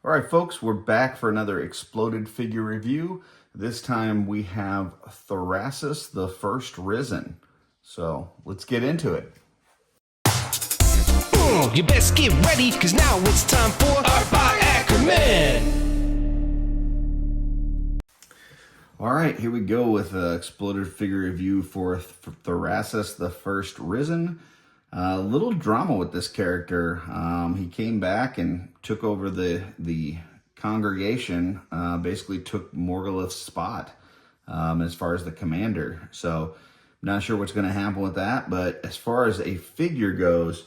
All right, folks, we're back for another exploded figure review. This time we have Thorasis The First Risen. So let's get into it. You best get ready, cause now it's time for Art by Akerman. All right, here we go with an exploded figure review for Thorasis The First Risen. A little drama with this character. He came back and took over the congregation, basically took Morguleth's spot as far as the commander. So not sure what's going to happen with that, but as far as a figure goes,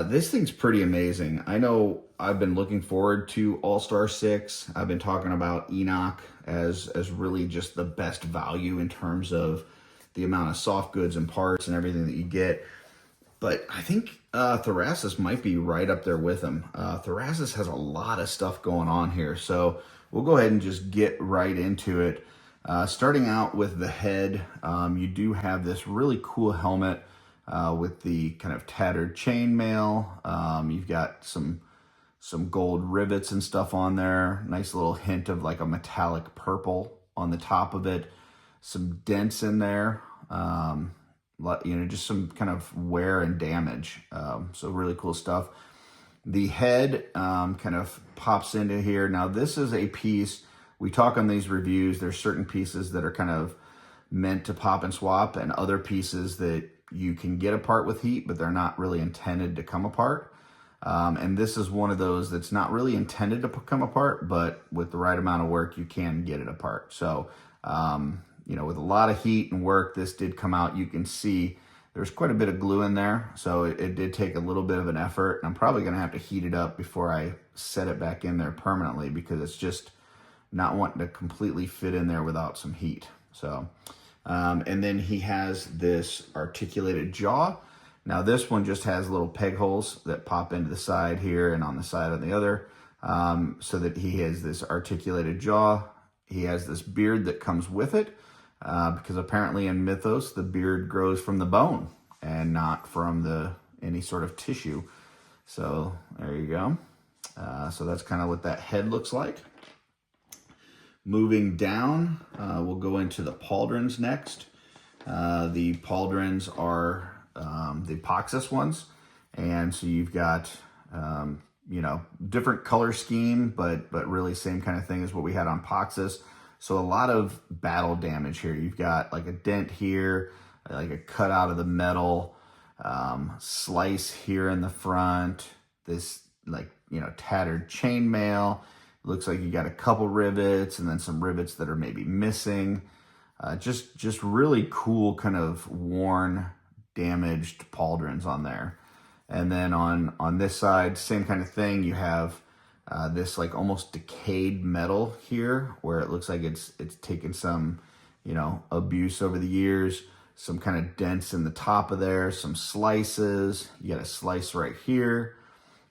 this thing's pretty amazing. I know I've been looking forward to All-Star 6. I've been talking about Enoch as really just the best value in terms of the amount of soft goods and parts and everything that you get. But I think Thorasis might be right up there with him. Thorasis has a lot of stuff going on here. So we'll go ahead and just get right into it. Starting out with the head, you do have this really cool helmet with the kind of tattered chainmail. You've got some gold rivets and stuff on there. Nice little hint of like a metallic purple on the top of it. Some dents in there. Just some kind of wear and damage. So really cool stuff. The head kind of pops into here. Now this is a piece, we talk on these reviews, there's certain pieces that are kind of meant to pop and swap and other pieces that you can get apart with heat, but they're not really intended to come apart. And this is one of those that's not really intended to come apart, but with the right amount of work, you can get it apart. So, with a lot of heat and work, this did come out. You can see there's quite a bit of glue in there. So it did take a little bit of an effort. And I'm probably going to have to heat it up before I set it back in there permanently because it's just not wanting to completely fit in there without some heat. So, and then he has this articulated jaw. Now this one just has little peg holes that pop into the side here and on the side of the other, so that he has this articulated jaw. He has this beard that comes with it. Because apparently in Mythos, the beard grows from the bone and not from any sort of tissue. So there you go. So that's kind of what that head looks like. Moving down, we'll go into the pauldrons next. The pauldrons are the Epoxus ones. And so you've got, different color scheme, but really same kind of thing as what we had on Epoxus. So a lot of battle damage here. You've got like a dent here, like a cut out of the metal, slice here in the front, this tattered chainmail. Looks like you got a couple rivets and then some rivets that are maybe missing. Just really cool kind of worn, damaged pauldrons on there. And then on this side, same kind of thing. You have this like almost decayed metal here where it looks like it's taken some, abuse over the years, some kind of dents in the top of there, some slices. You got a slice right here.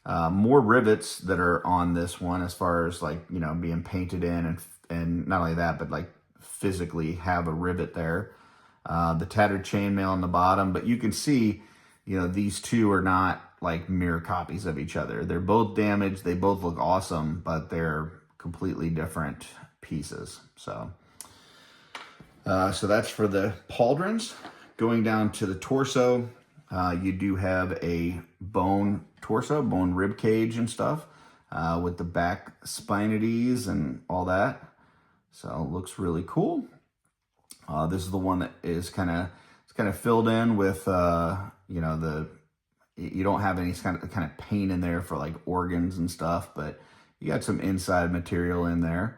More rivets that are on this one as far as being painted in and not only that, but like physically have a rivet there. The tattered chainmail on the bottom, but you can see, these two are not like mirror copies of each other. They're both damaged. They both look awesome, but they're completely different pieces. So that's for the pauldrons. Going down to the torso, you do have a bone torso, bone rib cage and stuff, with the back spinities and all that. So it looks really cool. This is the one that is kind of filled in with you don't have any kind of paint in there for like organs and stuff, but you got some inside material in there.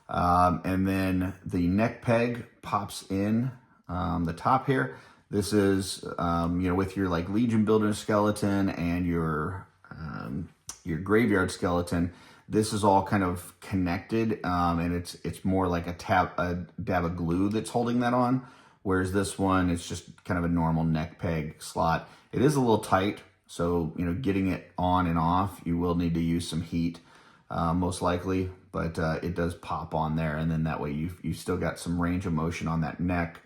And then the neck peg pops in the top here. This is, with your like Legion Builder skeleton and your graveyard skeleton, this is all kind of connected, and it's more like a dab of glue that's holding that on. Whereas this one, it's just kind of a normal neck peg slot. It is a little tight, so getting it on and off, you will need to use some heat, most likely. But it does pop on there, and then that way you've still got some range of motion on that neck,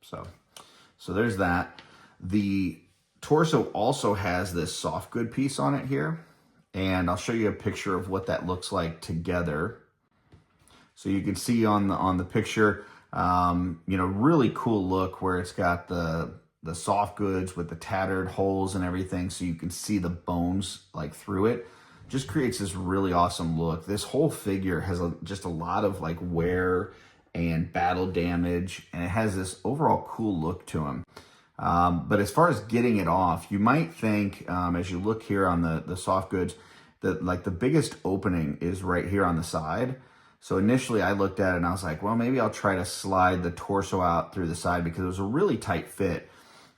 so there's that. The torso also has this soft good piece on it here, and I'll show you a picture of what that looks like together. So you can see on the picture, you know, really cool look where it's got the soft goods with the tattered holes and everything, so you can see the bones like through it. Just creates this really awesome look. This whole figure has just a lot of like wear and battle damage, and it has this overall cool look to him. But as far as getting it off, you might think, as you look here on the soft goods, that like the biggest opening is right here on the side. So initially I looked at it and I was like, well, maybe I'll try to slide the torso out through the side because it was a really tight fit.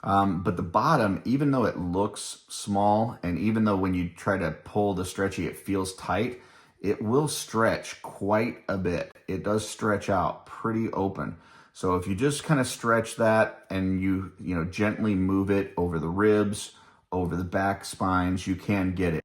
But the bottom, even though it looks small, and even though when you try to pull the stretchy, it feels tight, it will stretch quite a bit. It does stretch out pretty open. So if you just kind of stretch that and you know, gently move it over the ribs, over the back spines, you can get it.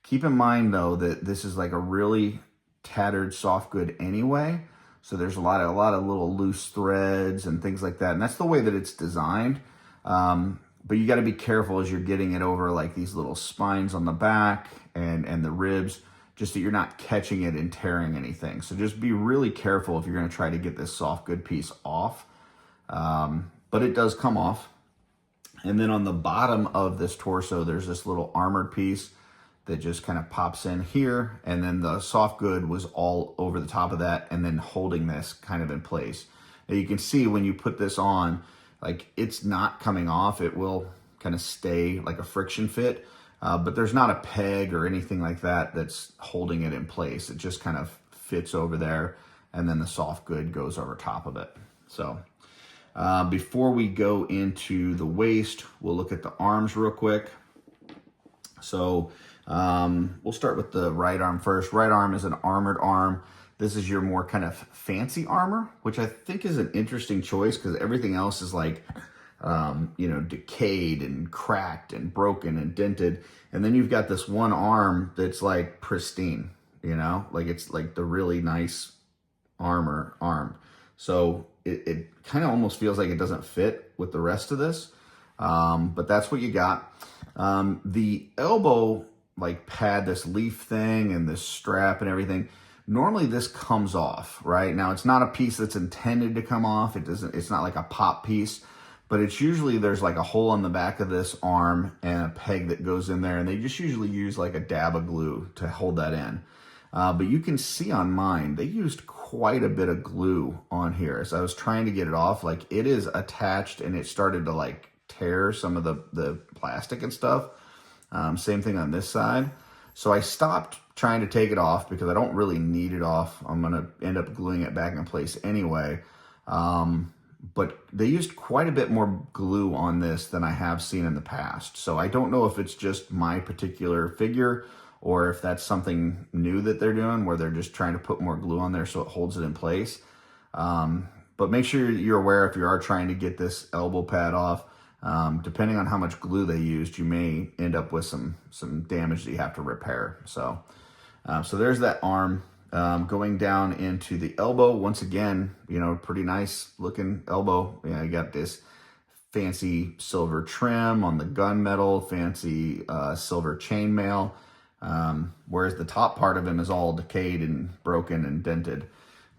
Keep in mind though, that this is like a really tattered soft good anyway. So there's a lot of little loose threads and things like that. And that's the way that it's designed. But you got to be careful as you're getting it over like these little spines on the back and the ribs, just that you're not catching it and tearing anything. So just be really careful if you're going to try to get this soft good piece off. But it does come off. And then on the bottom of this torso, there's this little armored piece that just kind of pops in here. And then the soft good was all over the top of that and then holding this kind of in place. Now you can see when you put this on, like it's not coming off. It will kind of stay like a friction fit, but there's not a peg or anything like that that's holding it in place. It just kind of fits over there, and then the soft good goes over top of it. So before we go into the waist, we'll look at the arms real quick. So we'll start with the right arm first. Right arm is an armored arm. This is your more kind of fancy armor, which I think is an interesting choice because everything else is like, you know, decayed and cracked and broken and dented. And then you've got this one arm that's like pristine, you know, like it's like the really nice armor arm. So it kind of almost feels like it doesn't fit with the rest of this. But that's what you got. The elbow like pad, this leaf thing and this strap and everything, normally this comes off, right? Now it's not a piece that's intended to come off. It's not like a pop piece, but it's usually there's like a hole in the back of this arm and a peg that goes in there, and they just usually use like a dab of glue to hold that in. But you can see on mine, they used quite a bit of glue on here. As I was trying to get it off, like it is attached and it started to like tear some of the plastic and stuff. Same thing on this side. So I stopped trying to take it off because I don't really need it off. I'm going to end up gluing it back in place anyway. But they used quite a bit more glue on this than I have seen in the past. So I don't know if it's just my particular figure or if that's something new that they're doing where they're just trying to put more glue on there so it holds it in place. But make sure you're aware if you are trying to get this elbow pad off. Depending on how much glue they used, you may end up with some damage that you have to repair. So there's that arm. Going down into the elbow, once again, you know, pretty nice looking elbow. You know, you got this fancy silver trim on the gunmetal, fancy silver chainmail, whereas the top part of him is all decayed and broken and dented.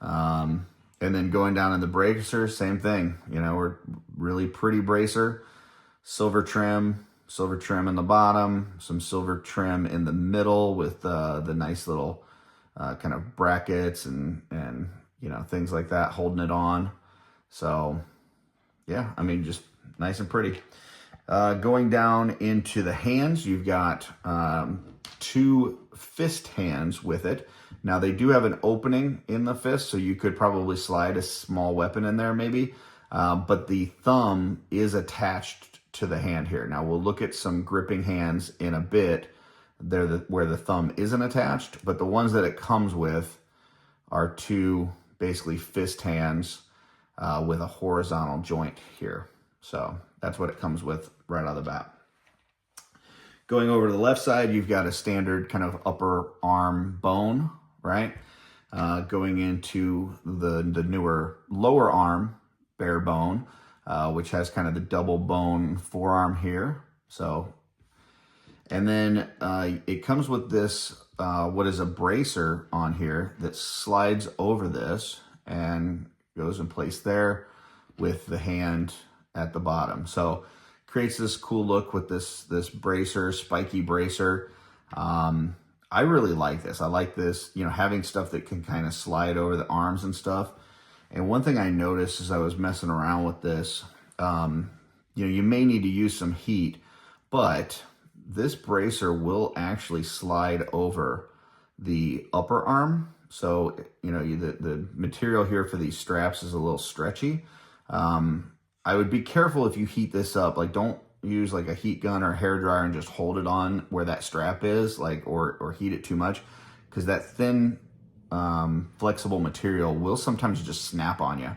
And then going down in the bracer, same thing. You know, we're really pretty bracer. Silver trim in the bottom, some silver trim in the middle with the nice little kind of brackets and you know, things like that holding it on. So yeah, I mean, just nice and pretty. Going down into the hands, you've got two fist hands with it. Now they do have an opening in the fist, so you could probably slide a small weapon in there maybe, but the thumb is attached to the hand here. Now we'll look at some gripping hands in a bit where the thumb isn't attached, but the ones that it comes with are two basically fist hands with a horizontal joint here. So that's what it comes with right out of the bat. Going over to the left side, you've got a standard kind of upper arm bone, right? Going into the newer lower arm bare bone, which has kind of the double bone forearm here. So, and then it comes with this, what is a bracer on here that slides over this and goes in place there with the hand at the bottom. So creates this cool look with this bracer, spiky bracer. I really like this. I like this, you know, having stuff that can kind of slide over the arms and stuff. And one thing I noticed as I was messing around with this, you know, you may need to use some heat, but this bracer will actually slide over the upper arm. So, you know, the material here for these straps is a little stretchy. I would be careful if you heat this up. Like, don't use like a heat gun or a hair dryer and just hold it on where that strap is, like, or heat it too much, because that thin flexible material will sometimes just snap on you.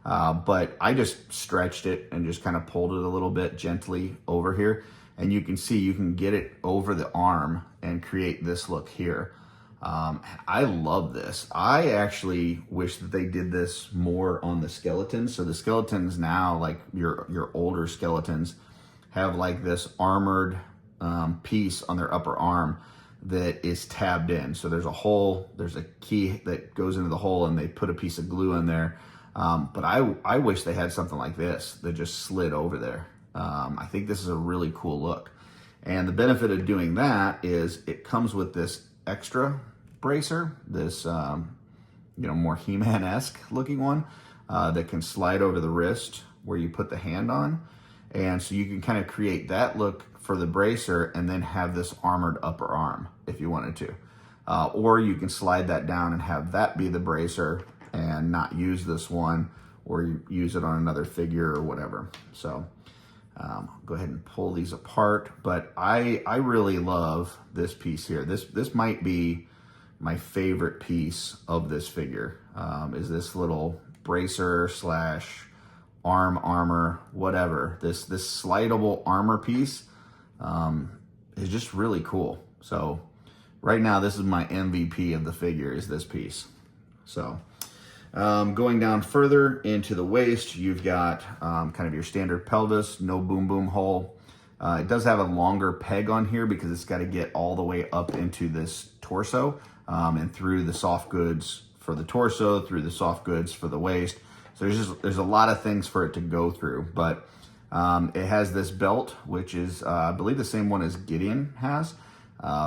But I just stretched it and just kind of pulled it a little bit gently over here, and you can see you can get it over the arm and create this look here. I love this. I actually wish that they did this more on the skeletons. So the skeletons now, like your older skeletons, have like this armored piece on their upper arm that is tabbed in. So there's a hole, there's a key that goes into the hole, and they put a piece of glue in there. But I wish they had something like this that just slid over there. I think this is a really cool look. And the benefit of doing that is it comes with this extra bracer, this you know, more He-Man-esque looking one that can slide over the wrist where you put the hand on. And so you can kind of create that look for the bracer and then have this armored upper arm if you wanted to. Or you can slide that down and have that be the bracer and not use this one, or you use it on another figure or whatever. So go ahead and pull these apart. But I really love this piece here. This might be my favorite piece of this figure, is this little bracer slash arm armor, whatever. This slidable armor piece is just really cool. So right now, this is my MVP of the figure, is this piece. So going down further into the waist, you've got kind of your standard pelvis, no boom boom hole. It does have a longer peg on here because it's got to get all the way up into this torso and through the soft goods for the torso, through the soft goods for the waist. So there's a lot of things for it to go through, but it has this belt, which is I believe the same one as Gideon has.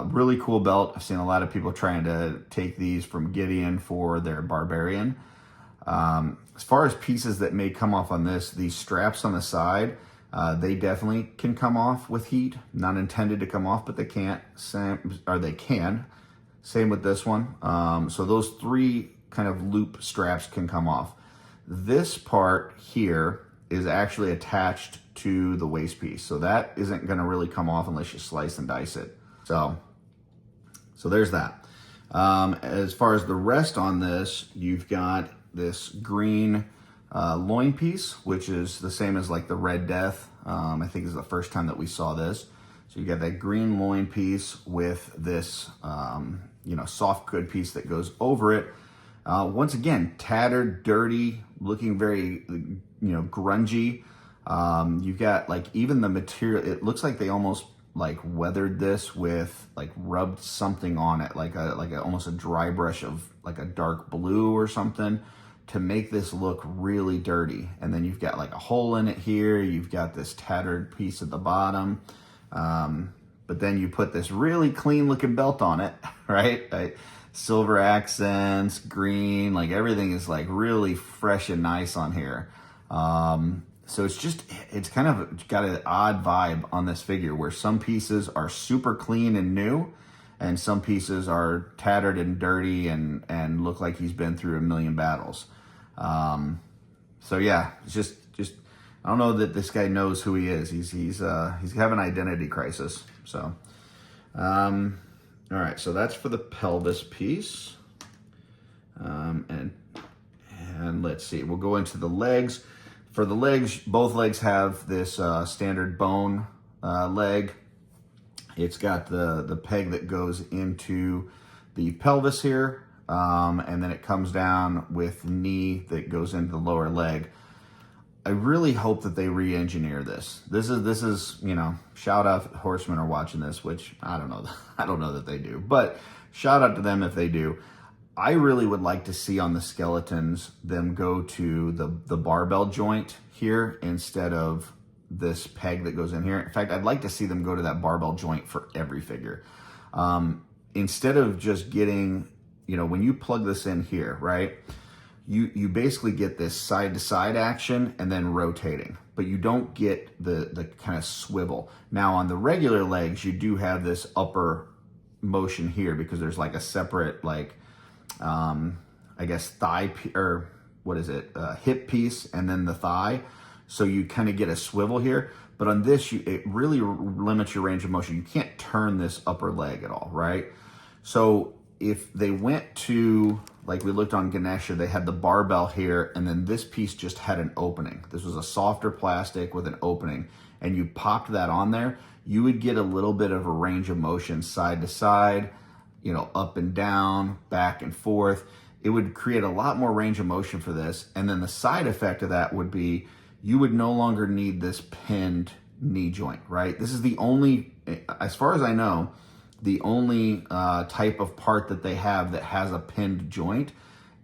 Really cool belt. I've seen a lot of people trying to take these from Gideon for their barbarian. As far as pieces that may come off on this, these straps on the side, they definitely can come off with heat. Not intended to come off, but they can't. They can. Same with this one. So those three kind of loop straps can come off. This part here is actually attached to the waist piece. So that isn't going to really come off unless you slice and dice it. So there's that. As far as the rest on this, you've got this green loin piece, which is the same as like the Red Death. I think this is the first time that we saw this. So you got that green loin piece with this, you know, soft good piece that goes over it. Once again, tattered, dirty, looking very, you know, grungy. You've got like even the material, it looks like they almost like weathered this with like rubbed something on it, like almost a dry brush of like a dark blue or something to make this look really dirty. And then you've got like a hole in it here. You've got this tattered piece at the bottom. But then you put this really clean looking belt on it, right? Silver accents, green, like everything is like really fresh and nice on here. So it's kind of got an odd vibe on this figure where some pieces are super clean and new and some pieces are tattered and dirty and look like he's been through a million battles. So yeah, it's just I don't know that this guy knows who he is. He's having an identity crisis. So, all right, so that's for the pelvis piece. And let's see, we'll go into the legs. For the legs, both legs have this standard bone leg. It's got the peg that goes into the pelvis here, and then it comes down with knee that goes into the lower leg. I really hope that they re-engineer this. This is, you know, shout out if Horsemen are watching this, which I don't know. I don't know that they do, but shout out to them if they do. I really would like to see on the skeletons them go to the barbell joint here instead of this peg that goes in here. In fact, I'd like to see them go to that barbell joint for every figure. Instead of just getting, you know, when you plug this in here, right? You basically get this side-to-side action and then rotating, but you don't get the kind of swivel. Now on the regular legs, you do have this upper motion here because there's like a separate, like, I guess hip piece and then the thigh. So you kind of get a swivel here, but on this, it really limits your range of motion. You can't turn this upper leg at all, right? So if they went to, like we looked on Ganesha, they had the barbell here, and then this piece just had an opening. This was a softer plastic with an opening, and you popped that on there, you would get a little bit of a range of motion side to side, you know, up and down, back and forth. It would create a lot more range of motion for this, and then the side effect of that would be you would no longer need this pinned knee joint, right? This is the only, as far as I know, the only type of part that they have that has a pinned joint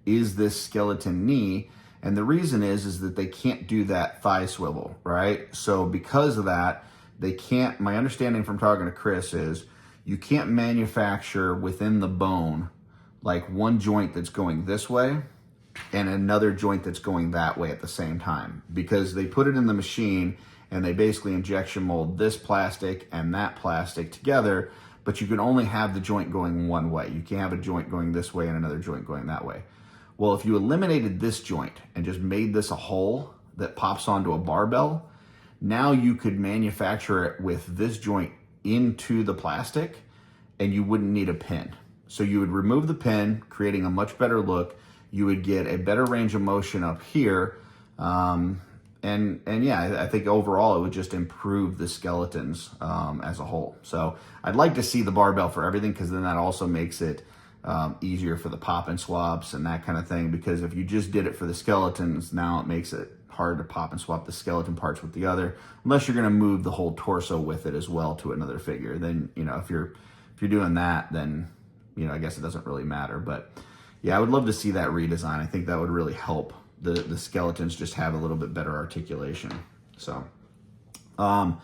is this skeleton knee. And the reason is that they can't do that thigh swivel, right? So because of that, they can't, my understanding from talking to Chris is you can't manufacture within the bone like one joint that's going this way and another joint that's going that way at the same time, because they put it in the machine and they basically injection mold this plastic and that plastic together, but you can only have the joint going one way. You can't have a joint going this way and another joint going that way. Well, if you eliminated this joint and just made this a hole that pops onto a barbell, now you could manufacture it with this joint into the plastic and you wouldn't need a pin. So you would remove the pin, creating a much better look. You would get a better range of motion up here. And yeah, I think overall it would just improve the skeletons as a whole. So I'd like to see the barbell for everything, because then that also makes it easier for the pop and swaps and that kind of thing. Because if you just did it for the skeletons, now it makes it hard to pop and swap the skeleton parts with the other, unless you're going to move the whole torso with it as well to another figure. Then, you know, if you're doing that, then, you know, I guess it doesn't really matter. But yeah, I would love to see that redesign. I think that would really help the skeletons just have a little bit better articulation. So the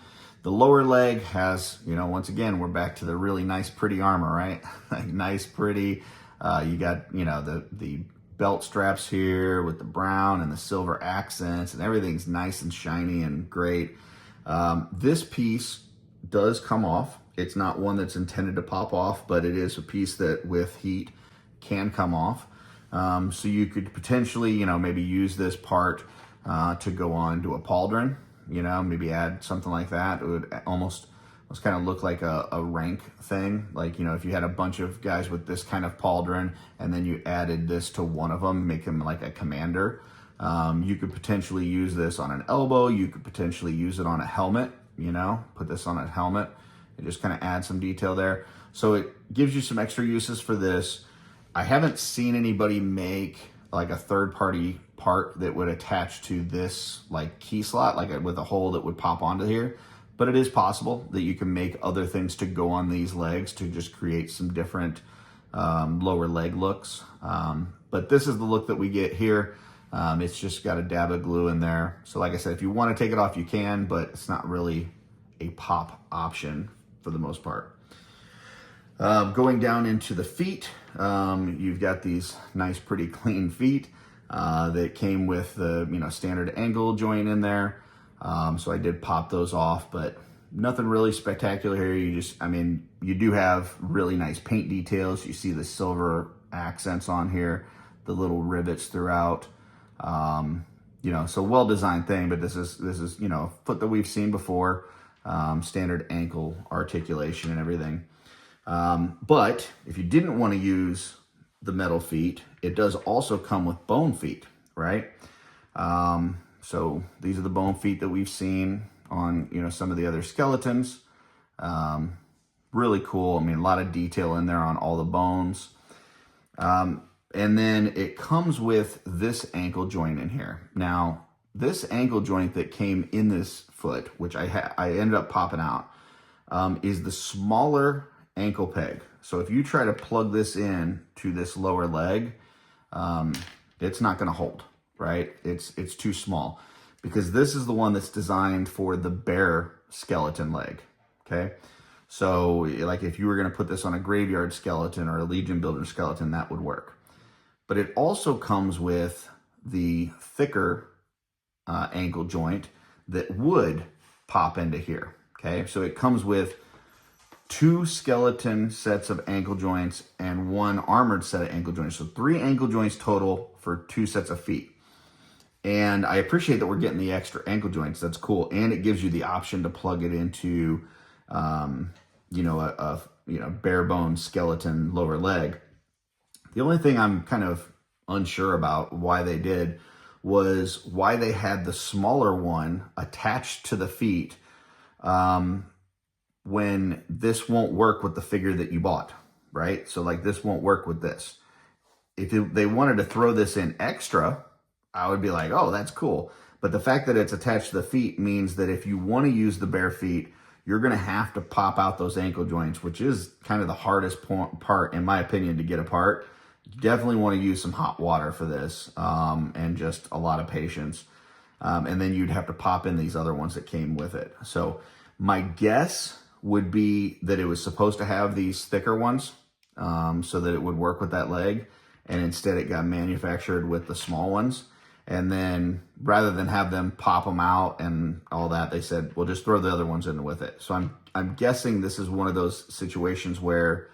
lower leg has, you know, once again, we're back to the really nice, pretty armor, right? Like nice, pretty. You got, you know, the belt straps here with the brown and the silver accents, and everything's nice and shiny and great. This piece does come off. It's not one that's intended to pop off, but it is a piece that with heat can come off. So you could potentially, you know, maybe use this part to go on to a pauldron, you know, maybe add something like that. It would almost kind of look like a rank thing. Like, you know, if you had a bunch of guys with this kind of pauldron and then you added this to one of them, make him like a commander. You could potentially use this on an elbow. You could potentially use it on a helmet, you know, put this on a helmet and just kind of add some detail there. So it gives you some extra uses for this. I haven't seen anybody make like a third-party part that would attach to this like key slot, like with a hole that would pop onto here. But it is possible that you can make other things to go on these legs to just create some different lower leg looks. But this is the look that we get here. It's just got a dab of glue in there. So like I said, if you want to take it off, you can, but it's not really a pop option for the most part. Going down into the feet, you've got these nice, pretty clean feet that came with the, you know, standard ankle joint in there. So I did pop those off, but nothing really spectacular here. You just, I mean, you do have really nice paint details. You see the silver accents on here, the little rivets throughout. You know, so well-designed thing, but this is, you know, foot that we've seen before, standard ankle articulation and everything. But if you didn't want to use the metal feet, it does also come with bone feet, right? So these are the bone feet that we've seen on, you know, some of the other skeletons. Really cool. I mean, a lot of detail in there on all the bones. And then it comes with this ankle joint in here. Now, this ankle joint that came in this foot, which I ended up popping out, is the smaller ankle peg. So if you try to plug this in to this lower leg, it's not going to hold, right? It's too small, because this is the one that's designed for the bare skeleton leg, okay? So like if you were going to put this on a graveyard skeleton or a Legion builder skeleton, that would work. But it also comes with the thicker ankle joint that would pop into here, okay? So it comes with 2 skeleton sets of ankle joints and 1 armored set of ankle joints. So 3 ankle joints total for 2 sets of feet. And I appreciate that we're getting the extra ankle joints. That's cool. And it gives you the option to plug it into, you know, a bare bones skeleton lower leg. The only thing I'm kind of unsure about why they did was why they had the smaller one attached to the feet, when this won't work with the figure that you bought, right? So like this won't work with this. If they wanted to throw this in extra, I would be like, oh, that's cool. But the fact that it's attached to the feet means that if you want to use the bare feet, you're going to have to pop out those ankle joints, which is kind of the hardest part, in my opinion, to get apart. You definitely want to use some hot water for this, and just a lot of patience. And then you'd have to pop in these other ones that came with it. So my guess would be that it was supposed to have these thicker ones, so that it would work with that leg. And instead it got manufactured with the small ones. And then rather than have them pop them out and all that, they said, well, just throw the other ones in with it. So I'm guessing this is one of those situations where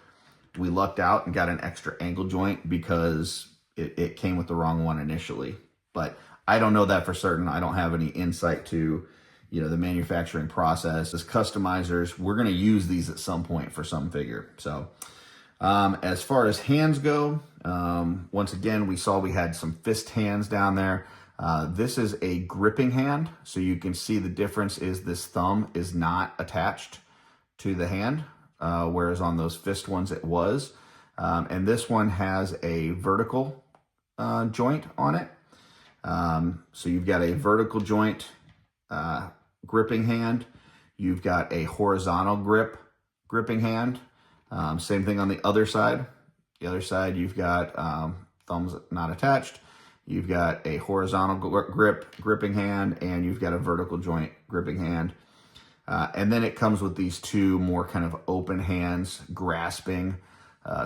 we lucked out and got an extra ankle joint because it came with the wrong one initially. But I don't know that for certain. I don't have any insight to, you know, the manufacturing process. As customizers, we're going to use these at some point for some figure. So as far as hands go, once again, we saw we had some fist hands down there. This is a gripping hand. So you can see the difference is this thumb is not attached to the hand, whereas on those fist ones it was. And this one has a vertical joint on it. So you've got a vertical joint gripping hand. You've got a horizontal gripping hand. Same thing on the other side. The other side, you've got thumbs not attached. You've got a horizontal gripping hand, and you've got a vertical joint gripping hand. And then it comes with these 2 more kind of open hands, grasping.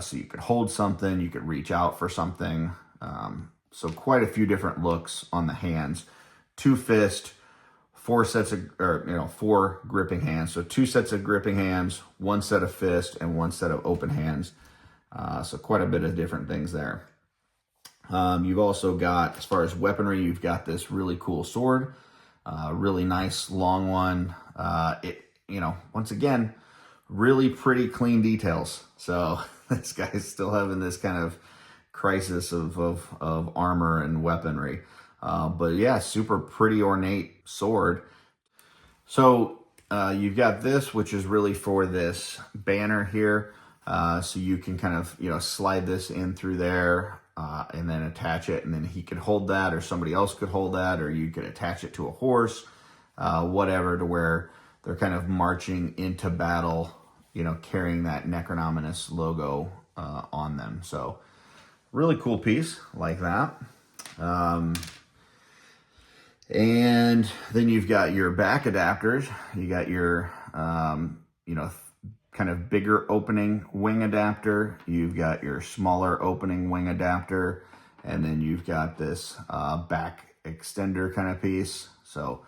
So you could hold something, you could reach out for something. So quite a few different looks on the hands. 2 fist, 4 sets of, or 4 gripping hands. So 2 sets of gripping hands, 1 set of fist, and 1 set of open hands. So quite a bit of different things there. You've also got, as far as weaponry, you've got this really cool sword, really nice long one. Once again, really pretty clean details. So this guy's still having this kind of crisis of armor and weaponry. But yeah, super pretty ornate sword. So you've got this, which is really for this banner here. So you can kind of, slide this in through there, and then attach it, and then he could hold that, or somebody else could hold that, or you could attach it to a horse, whatever, to where they're kind of marching into battle, carrying that Necronominus logo on them. So really cool piece like that. And then you've got your back adapters. You got your, kind of bigger opening wing adapter. You've got your smaller opening wing adapter. And then you've got this back extender kind of piece. So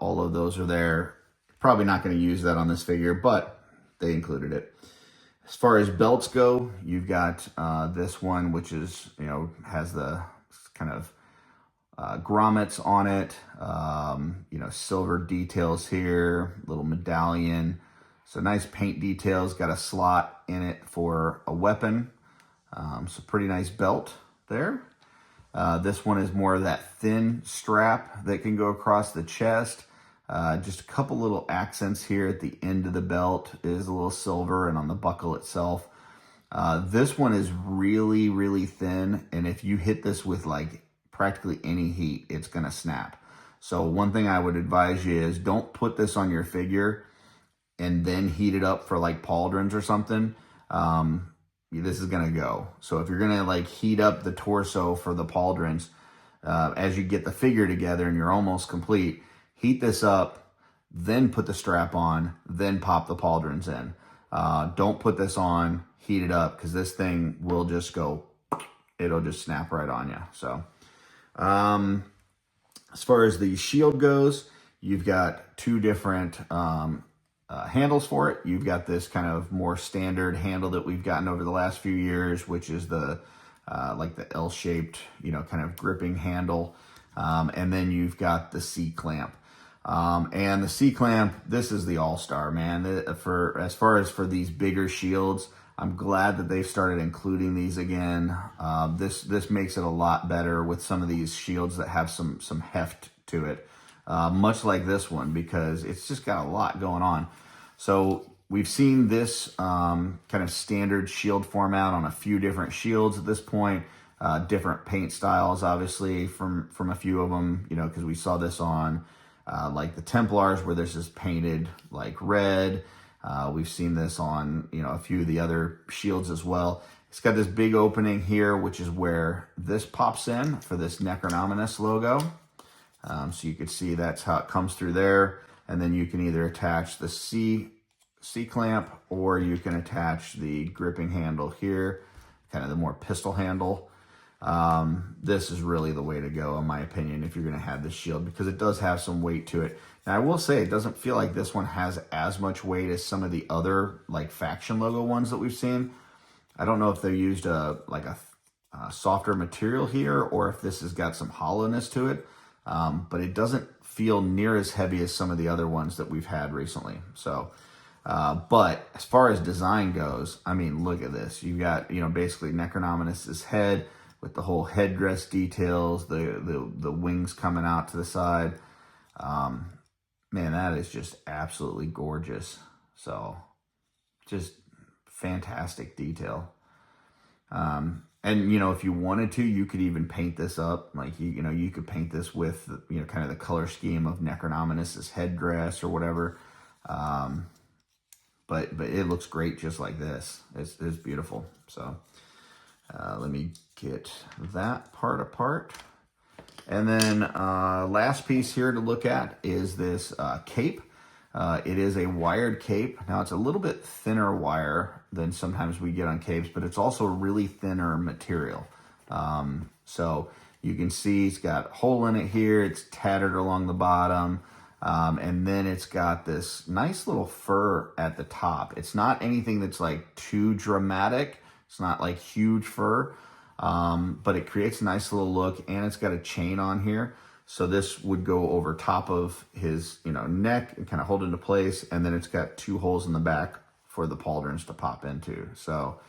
all of those are there. Probably not going to use that on this figure, but they included it. As far as belts go, you've got this one, which is, has the kind of grommets on it, silver details here, little medallion. So nice paint details, got a slot in it for a weapon. So pretty nice belt there. This one is more of that thin strap that can go across the chest. Just a couple little accents here at the end of the belt is a little silver, and on the buckle itself. This one is really, really thin, and if you hit this with like practically any heat, it's gonna snap. So one thing I would advise you is don't put this on your figure and then heat it up for like pauldrons or something. This is gonna go. So if you're gonna like heat up the torso for the pauldrons, as you get the figure together and you're almost complete, heat this up, then put the strap on, then pop the pauldrons in. Don't put this on, heat it up, because this thing will just go, it'll just snap right on you. So as far as the shield goes, you've got two different handles for it. You've got this kind of more standard handle that we've gotten over the last few years, which is the like the L-shaped, kind of gripping handle. And then you've got the C-clamp. And the C-clamp, this is the all-star, man. As far as for these bigger shields, I'm glad that they've started including these again. This makes it a lot better with some of these shields that have some heft to it, much like this one, because it's just got a lot going on. So we've seen this kind of standard shield format on a few different shields at this point, different paint styles, obviously, from a few of them, because we saw this on like the Templars, where this is painted like red. We've seen this on, a few of the other shields as well. It's got this big opening here, which is where this pops in for this Necronominus logo. So you could see that's how it comes through there. And then you can either attach the C-clamp, or you can attach the gripping handle here, kind of the more pistol handle. This is really the way to go, in my opinion, if you're going to have this shield, because it does have some weight to it. Now, I will say it doesn't feel like this one has as much weight as some of the other like faction logo ones that we've seen. I don't know if they used a softer material here, or if this has got some hollowness to it, but it doesn't feel near as heavy as some of the other ones that we've had recently. So, but as far as design goes, I mean, look at this. You've got, basically Necronominus's head with the whole headdress details, the wings coming out to the side. Man, that is just absolutely gorgeous. So just fantastic detail. And, if you wanted to, you could even paint this up. Like, you could paint this with, kind of the color scheme of Necronominus's headdress or whatever. But it looks great just like this. It's beautiful. So let me get that part apart. And then last piece here to look at is this cape. It is a wired cape. Now, it's a little bit thinner wire than sometimes we get on capes, but it's also a really thinner material. So you can see it's got a hole in it here. It's tattered along the bottom. And then it's got this nice little fur at the top. It's not anything that's like too dramatic. It's not like huge fur, but it creates a nice little look, and it's got a chain on here. So this would go over top of his, neck and kind of hold into place. And then it's got two holes in the back for the pauldrons to pop into. So,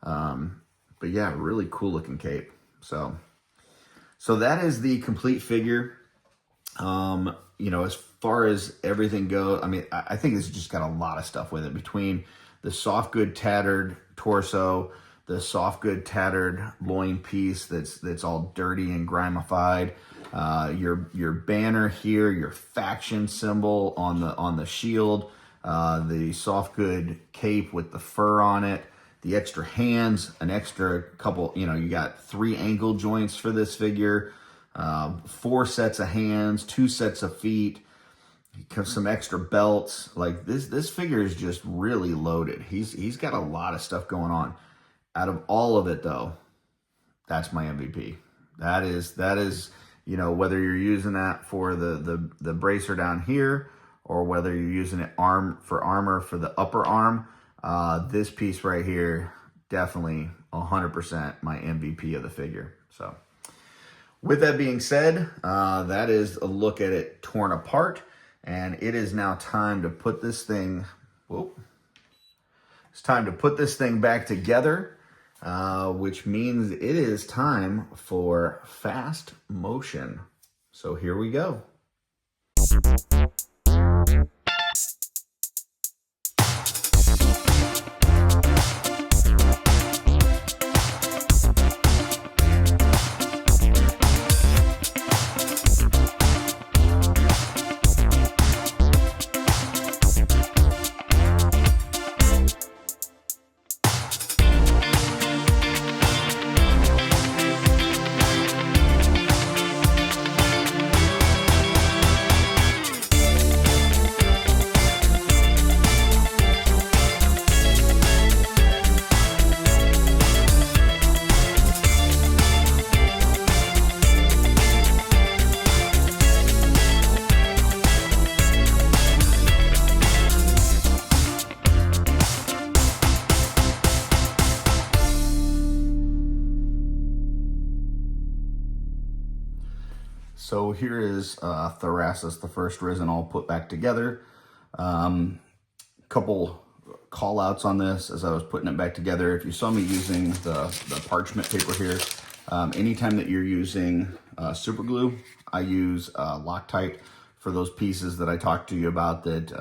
but yeah, really cool looking cape. So that is the complete figure. As far as everything goes, I mean, I think it's just got a lot of stuff with it, between the soft good tattered torso, the soft good tattered loin piece that's all dirty and grimified, your banner here, your faction symbol on the shield, the soft good cape with the fur on it, the extra hands, an extra couple, you got 3 ankle joints for this figure, 4 sets of hands, 2 sets of feet, some extra belts. Like this figure is just really loaded. He's got a lot of stuff going on. Out of all of it, though, that's my MVP. That is whether you're using that for the bracer down here, or whether you're using it for armor for the upper arm, this piece right here, definitely 100% my MVP of the figure. So with that being said, that is a look at it torn apart, and it is now time to put this thing, it's time to put this thing back together, which means it is time for fast motion. So here we go. So here is Thorasis The First Risen all put back together. Couple call outs on this as I was putting it back together. If you saw me using the parchment paper here, anytime that you're using super glue, I use Loctite for those pieces that I talked to you about that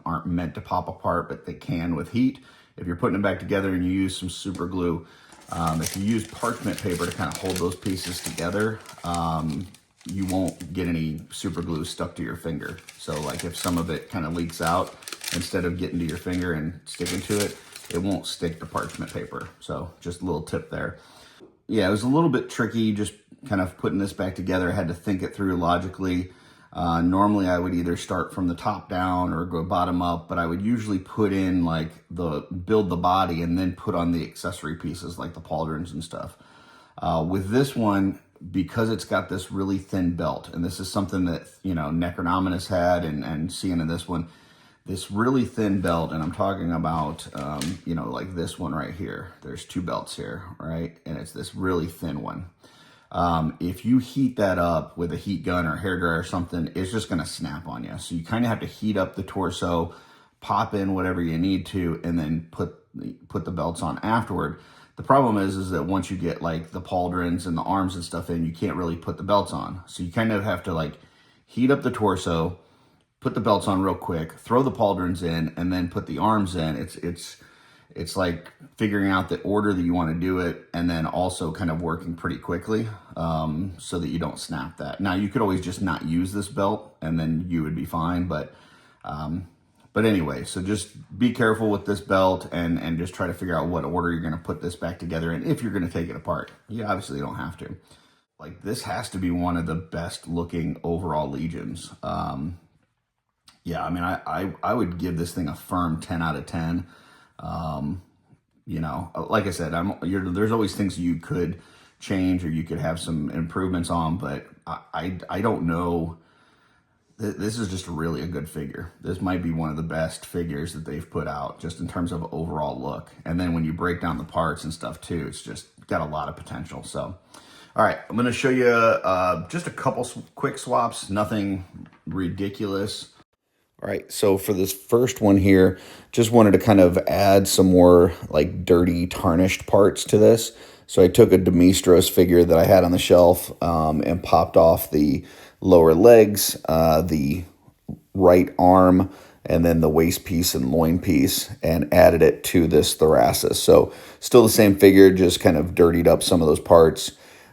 aren't meant to pop apart, but they can with heat. If you're putting it back together and you use some super glue, if you use parchment paper to kind of hold those pieces together, you won't get any super glue stuck to your finger. So like if some of it kind of leaks out, instead of getting to your finger and sticking to it, it won't stick to parchment paper. So just a little tip there. Yeah, it was a little bit tricky just kind of putting this back together. I had to think it through logically. Normally I would either start from the top down or go bottom up, but I would usually put in like build the body and then put on the accessory pieces like the pauldrons and stuff. With this one, because it's got this really thin belt, and this is something that, you know, Necronominus had and seeing in this one, this really thin belt, and I'm talking about, you know, like this one right here. There's two belts here, right? And it's this really thin one. If you heat that up with a heat gun or hairdryer or something, it's just going to snap on you. So you kind of have to heat up the torso, pop in whatever you need to, and then put the belts on afterward. The problem is that once you get like the pauldrons and the arms and stuff in, you can't really put the belts on. So you kind of have to like heat up the torso, put the belts on real quick, throw the pauldrons in, and then put the arms in. It's like figuring out the order that you want to do it, and then also kind of working pretty quickly so that you don't snap that. Now you could always just not use this belt and then you would be fine, but anyway, so just be careful with this belt and just try to figure out what order you're going to put this back together in if you're going to take it apart. You obviously don't have to. Like, this has to be one of the best looking overall Legions. Yeah, I mean, I would give this thing a firm 10 out of 10. You know, like I said, there's always things you could change or you could have some improvements on, but I don't know. This is just really a good figure. This might be one of the best figures that they've put out just in terms of overall look. And then when you break down the parts and stuff too, it's just got a lot of potential. So, all right, I'm going to show you just a couple quick swaps, nothing ridiculous. All right, so for this first one here, just wanted to kind of add some more like dirty, tarnished parts to this. So I took a Demistros figure that I had on the shelf and popped off the lower legs, the right arm, and then the waist piece and loin piece, and added it to this Thoracis. So still the same figure, just kind of dirtied up some of those parts.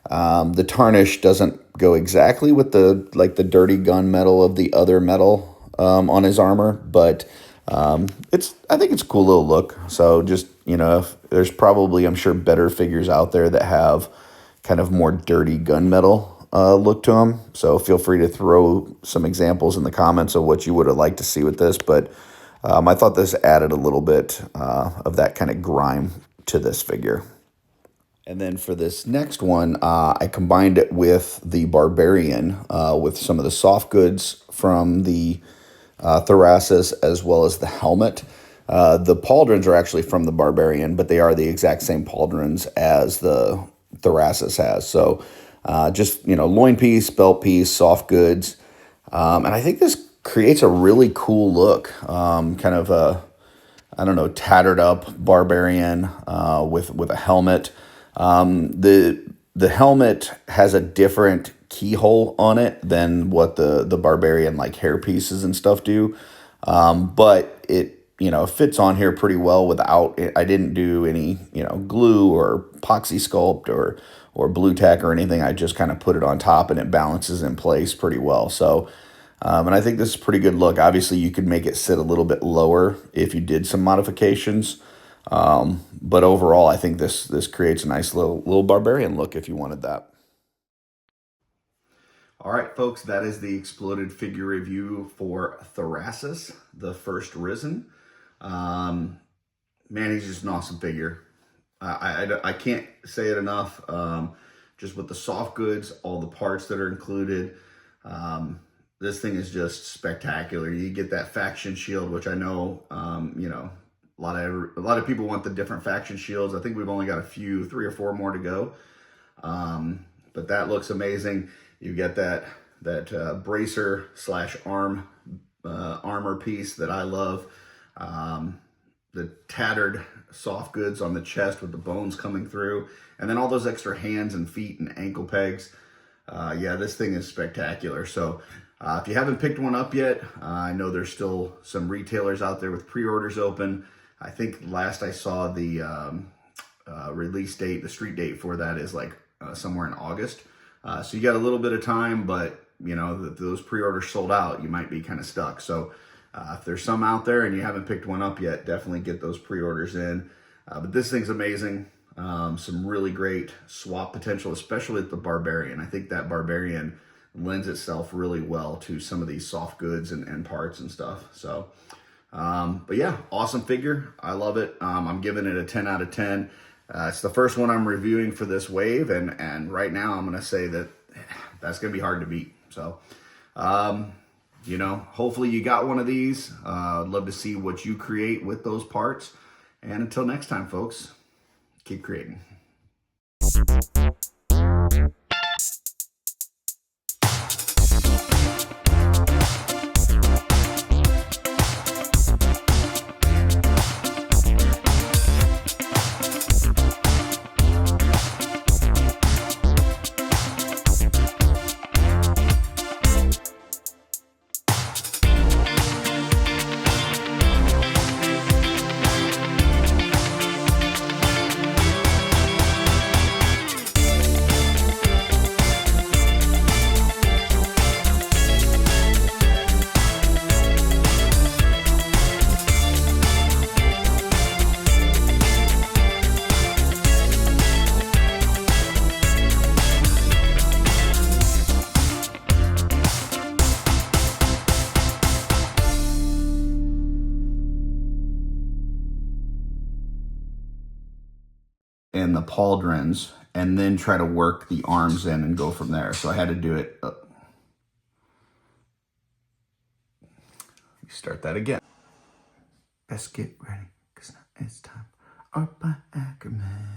The tarnish doesn't go exactly with the dirty gunmetal of the other metal on his armor, but I think it's a cool little look. So just, you know, there's probably, I'm sure, better figures out there that have kind of more dirty gunmetal look to them. So feel free to throw some examples in the comments of what you would have liked to see with this. But I thought this added a little bit of that kind of grime to this figure. And then for this next one, I combined it with the Barbarian with some of the soft goods from the Thoracis as well as the helmet. The pauldrons are actually from the Barbarian, but they are the exact same pauldrons as the Thoracis has. So just, you know, loin piece, belt piece, soft goods. And I think this creates a really cool look, kind of a, I don't know, tattered up Barbarian with a helmet. The helmet has a different keyhole on it than what the Barbarian like hair pieces and stuff do. But it, you know, fits on here pretty well without it. I didn't do any, you know, glue or epoxy sculpt or blue tack or anything. I just kind of put it on top and it balances in place pretty well. So, and I think this is a pretty good look. Obviously you could make it sit a little bit lower if you did some modifications. But overall, I think this creates a nice little Barbarian look if you wanted that. All right, folks, that is the exploded figure review for Thoracis, the First Risen. Man, he's just an awesome figure. I can't say it enough. Just with the soft goods, all the parts that are included, this thing is just spectacular. You get that faction shield, which I know, you know, a lot of people want the different faction shields. I think we've only got 3 or 4 more to go. But that looks amazing. You've got that bracer slash arm armor piece that I love. The tattered soft goods on the chest with the bones coming through, and then all those extra hands and feet and ankle pegs. Yeah, this thing is spectacular. So if you haven't picked one up yet, I know there's still some retailers out there with pre-orders open. I think last I saw the release date, the street date for that is like somewhere in August. So you got a little bit of time, but you know, if those pre-orders sold out, you might be kind of stuck. So if there's some out there and you haven't picked one up yet, definitely get those pre-orders in. But this thing's amazing. Some really great swap potential, especially with the Barbarian. I think that Barbarian lends itself really well to some of these soft goods and parts and stuff. So, but yeah, awesome figure. I love it. I'm giving it a 10 out of 10. It's the first one I'm reviewing for this wave, and right now I'm going to say that that's going to be hard to beat. So, you know, hopefully you got one of these. I'd love to see what you create with those parts. And until next time, folks, keep creating. And the pauldrons, and then try to work the arms in and go from there. So I had to do it. Start that again. Let's get ready, because it's time. Art by Akerman.